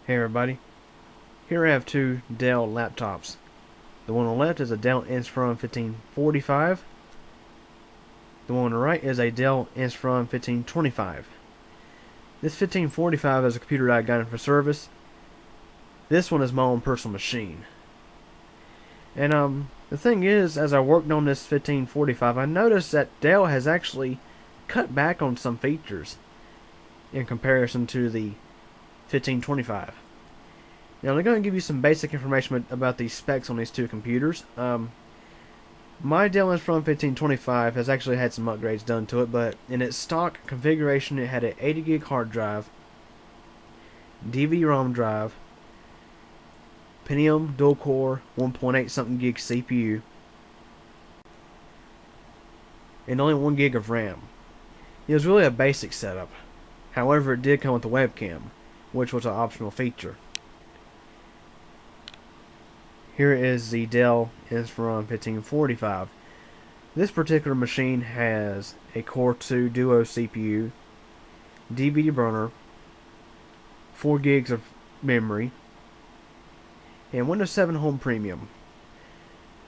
Hey everybody, here I have two Dell laptops. The one on the left is a Dell Inspiron 1545. The one on the right is a Dell Inspiron 1525. This 1545 is a computer that I got in for service. This one is my own personal machine. And the thing is, as I worked on this 1545, I noticed that Dell has actually cut back on some features in comparison to the 1525. Now, I'm going to give you some basic information about the specs on these two computers. My Dell Inspiron 1525 has actually had some upgrades done to it, but in its stock configuration, it had an 80 gig hard drive, DVD-ROM drive, Pentium dual-core 1.8 something gig CPU, and only 1 gig of RAM. It was really a basic setup. However, it did come with a webcam, which was an optional feature. Here is the Dell Inspiron 1545. This particular machine has a Core 2 Duo CPU, DVD burner, 4 gigs of memory, and Windows 7 Home Premium.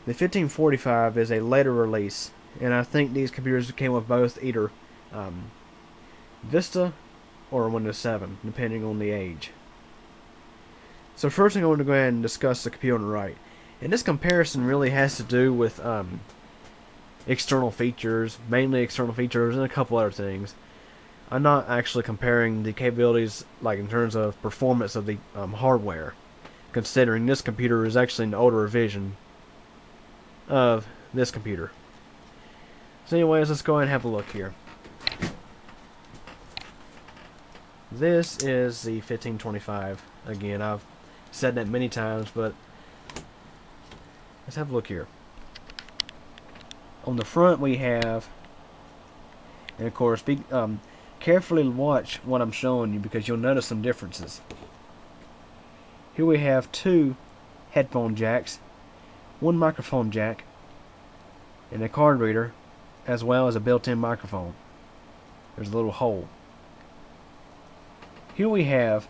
The 1545 is a later release, and I think these computers came with both either Vista or Windows 7, depending on the age. So first thing I want to go ahead and discuss the computer on the right. And this comparison really has to do with external features, mainly external features, and a couple other things. I'm not actually comparing the capabilities like in terms of performance of the hardware, considering this computer is actually an older version of this computer. So anyways, let's go ahead and have a look here. This is the 1525. Again, I've said that many times, but let's have a look here. On the front we have, and of course, carefully watch what I'm showing you because you'll notice some differences. Here we have two headphone jacks, one microphone jack, and a card reader, as well as a built-in microphone. There's a little hole. Here we have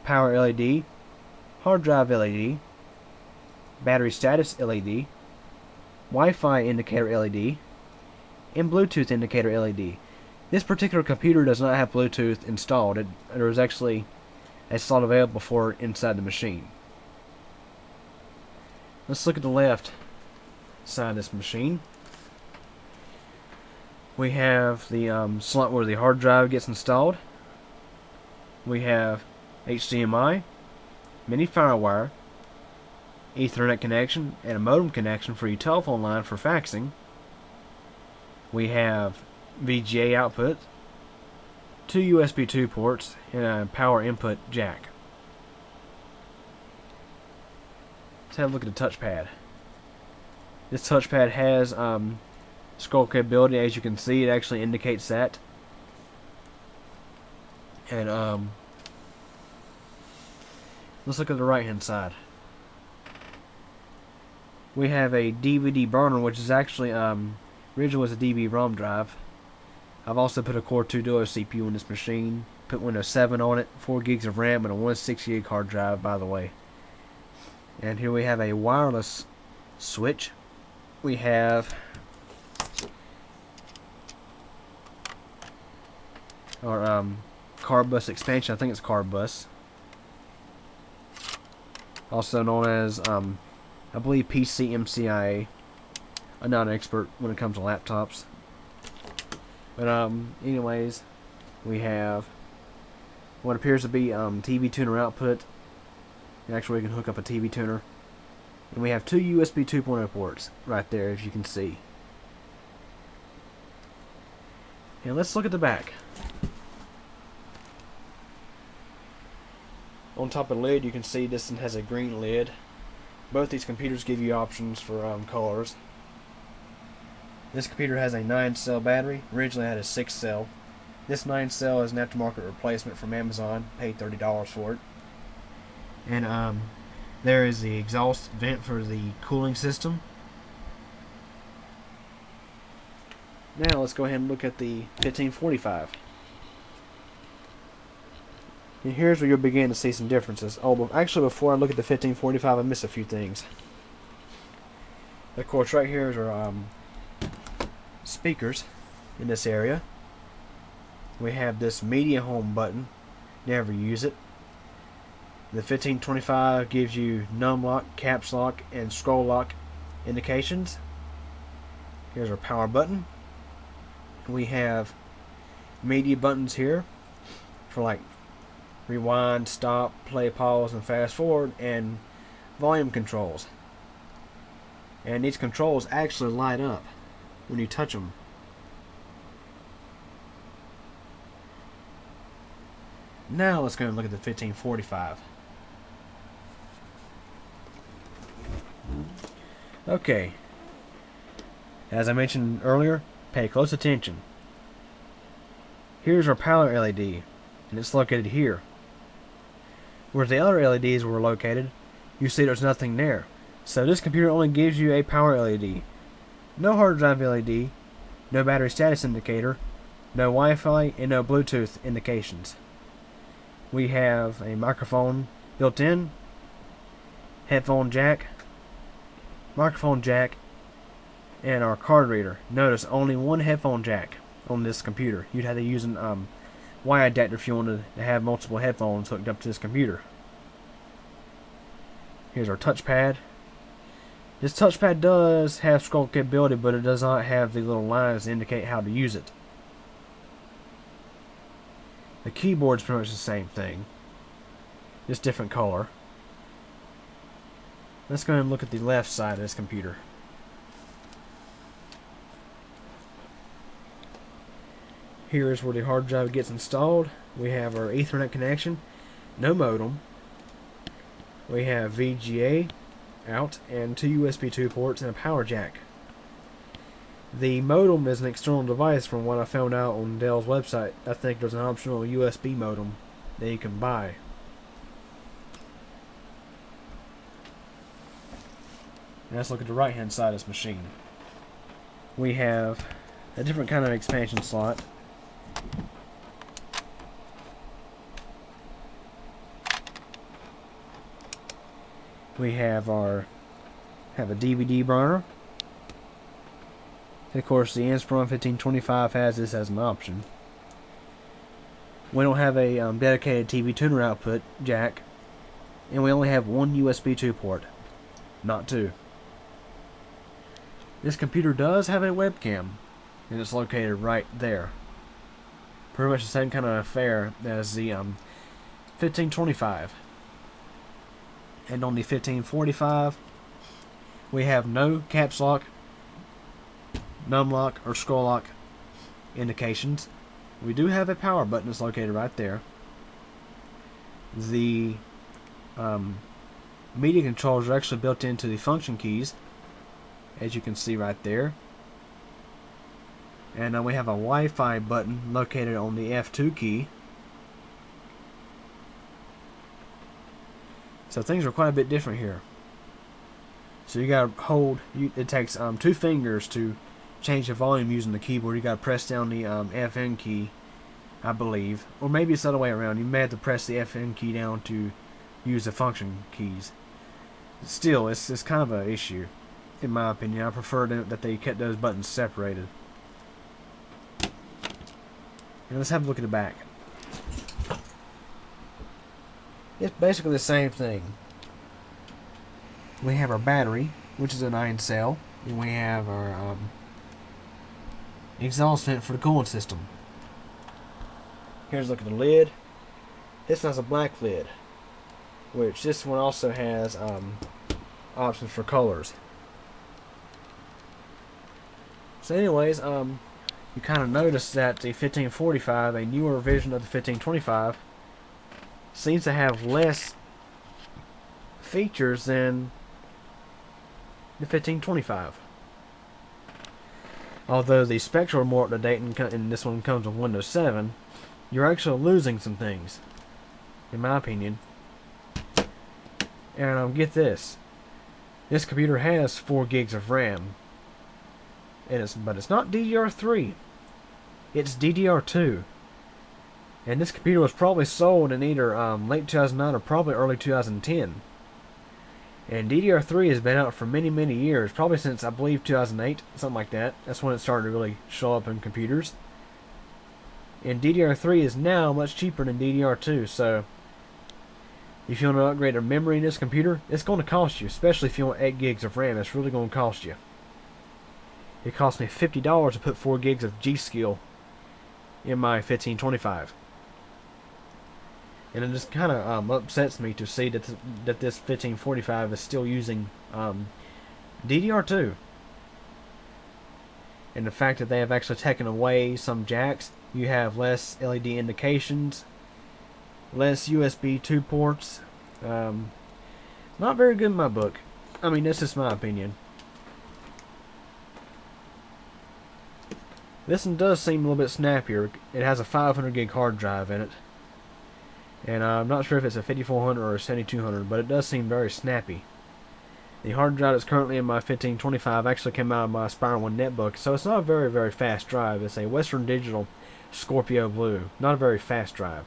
power LED, hard drive LED, battery status LED, Wi-Fi indicator LED, and Bluetooth indicator LED. This particular computer does not have Bluetooth installed. There was actually a slot available for it inside the machine. Let's look at the left side of this machine. We have the slot where the hard drive gets installed. We have HDMI, mini FireWire, Ethernet connection, and a modem connection for your telephone line for faxing. We have VGA output, two USB 2 ports, and a power input jack. Let's have a look at the touchpad. This touchpad has scroll capability. As you can see, it actually indicates that. And let's look at the right hand side. We have a DVD burner, which is actually originally was a DVD-ROM drive. I've also put a Core 2 Duo CPU in this machine. Put Windows 7 on it, 4 gigs of RAM, and a 1.6 gig hard drive, by the way. And here we have a wireless switch. We have our card bus expansion. I think it's card bus, also known as I believe PCMCIA. I'm not an expert when it comes to laptops, but anyways, we have what appears to be TV tuner output. Actually, we can hook up a TV tuner, and we have two USB 2.0 ports right there, as you can see. And let's look at the back. On top of the lid, you can see this one has a green lid. Both these computers give you options for colors. This computer has a 9-cell battery. Originally I had a 6-cell. This 9-cell is an aftermarket replacement from Amazon. Paid $30 for it. And there is the exhaust vent for the cooling system. Now let's go ahead and look at the 1545. And here's where you'll begin to see some differences. Oh, but actually before I look at the 1545, I missed a few things. Of course, right here is our speakers in this area. We have this media home button. Never use it. The 1525 gives you num lock, caps lock, and scroll lock indications. Here's our power button. We have media buttons here for like rewind, stop, play, pause, and fast forward, and volume controls. And these controls actually light up when you touch them. Now let's go and look at the 1545. Okay, as I mentioned earlier, pay close attention. Here's our power LED, and it's located here. Where the other LEDs were located, you see there's nothing there. So this computer only gives you a power LED. No hard drive LED, no battery status indicator, no Wi-Fi, and no Bluetooth indications. We have a microphone built in, headphone jack, microphone jack, and our card reader. Notice only one headphone jack on this computer. You'd have to use an Y adapter if you wanted to have multiple headphones hooked up to this computer. Here's our touchpad. This touchpad does have scroll capability, but it does not have the little lines to indicate how to use it. The keyboard's pretty much the same thing, just different color. Let's go ahead and look at the left side of this computer. Here is where the hard drive gets installed. We have our Ethernet connection, no modem. We have VGA out and 2 USB 2 ports and a power jack. The modem is an external device from what I found out on Dell's website. I think there's an optional USB modem that you can buy. Now let's look at the right hand side of this machine. We have a different kind of expansion slot. We have a DVD burner. Of course, the Inspiron 1525 has this as an option. We don't have a dedicated TV tuner output jack, and we only have one USB 2 port, not two. This computer does have a webcam, and it's located right there. Pretty much the same kind of affair as the 1525. And on the 1545, we have no caps lock, num lock, or scroll lock indications. We do have a power button that's located right there. The media controls are actually built into the function keys, as you can see right there. And we have a Wi-Fi button located on the F2 key. So things are quite a bit different here. So you gotta hold, it takes 2 fingers to change the volume using the keyboard. You gotta press down the FN key, I believe. Or maybe it's the other way around. You may have to press the FN key down to use the function keys. Still, it's kind of an issue, in my opinion. I prefer that they kept those buttons separated. And let's have a look at the back. It's basically the same thing. We have our battery, which is a 9-cell, and we have our exhaust vent for the cooling system. Here's a look at the lid. This one has a black lid, which this one also has options for colors. So anyways, you kind of notice that the 1545, a newer version of the 1525, seems to have less features than the 1525. Although the specs are more up to date and this one comes with Windows 7, you're actually losing some things, in my opinion. And get this. This computer has 4 gigs of RAM. But it's not DDR3. It's DDR2. And this computer was probably sold in either late 2009 or probably early 2010. And DDR3 has been out for many, many years, probably since I believe 2008, something like that. That's when it started to really show up in computers. And DDR3 is now much cheaper than DDR2, so if you want to upgrade the memory in this computer, it's going to cost you, especially if you want 8 gigs of RAM. It's really going to cost you. It cost me $50 to put 4 gigs of G-Skill in my 1525. And it just kind of upsets me to see that this 1545 is still using DDR2. And the fact that they have actually taken away some jacks, you have less LED indications, less USB 2 ports. Not very good in my book. I mean, this is my opinion. This one does seem a little bit snappier. It has a 500 gig hard drive in it. And I'm not sure if it's a 5400 or a 7200, but it does seem very snappy. The hard drive that's currently in my 1525 actually came out of my Inspiron 1 netbook, so it's not a very, very fast drive. It's a Western Digital Scorpio Blue. Not a very fast drive.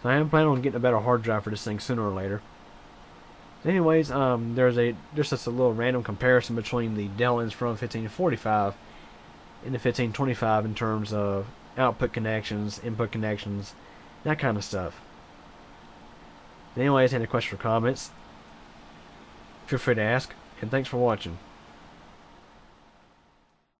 So I am planning on getting a better hard drive for this thing sooner or later. Anyways, there's just a little random comparison between the Dell Inspiron 1545 and the 1525 in terms of output connections, input connections, that kind of stuff. Anyways, any questions or comments, feel free to ask, and thanks for watching.